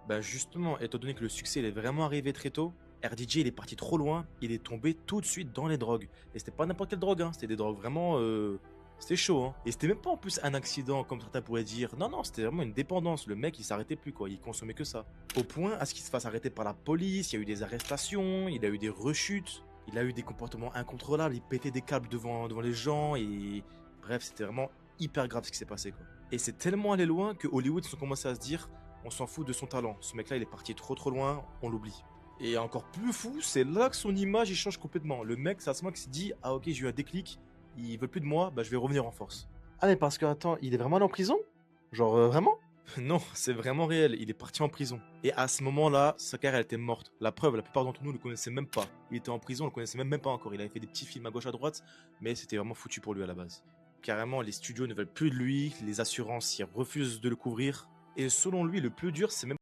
Bah justement, étant donné que le succès il est vraiment arrivé très tôt, RDJ il est parti trop loin, il est tombé tout de suite dans les drogues. Et c'était pas n'importe quelle drogue, hein, c'était des drogues vraiment... C'était chaud, hein. Et c'était même pas en plus un accident, comme certains pourraient dire. Non, non, c'était vraiment une dépendance. Le mec, il s'arrêtait plus, quoi. Il consommait que ça. Au point à ce qu'il se fasse arrêter par la police, il y a eu des arrestations, il a eu des rechutes, il a eu des comportements incontrôlables, il pétait des câbles devant les gens, et... Bref, c'était vraiment hyper grave ce qui s'est passé, quoi. Et c'est tellement allé loin que Hollywood se sont commencé à se dire on s'en fout de son talent. Ce mec-là, il est parti trop loin, on l'oublie. Et encore plus fou, c'est là que son image il change complètement. Le mec, c'est à ce moment qu'il se dit ah ok, j'ai eu un déclic, il veut plus de moi, bah je vais revenir en force. Ah, mais parce que, attends, il est vraiment allé en prison? Genre, vraiment? Non, c'est vraiment réel, il est parti en prison. Et à ce moment-là, sa carrière elle était morte. La preuve, la plupart d'entre nous ne le connaissaient même pas. Il était en prison, on le connaissait même pas encore. Il avait fait des petits films à gauche à droite, mais c'était vraiment foutu pour lui à la base. Carrément, les studios ne veulent plus de lui, les assurances y refusent de le couvrir. Et selon lui, le plus dur, c'est même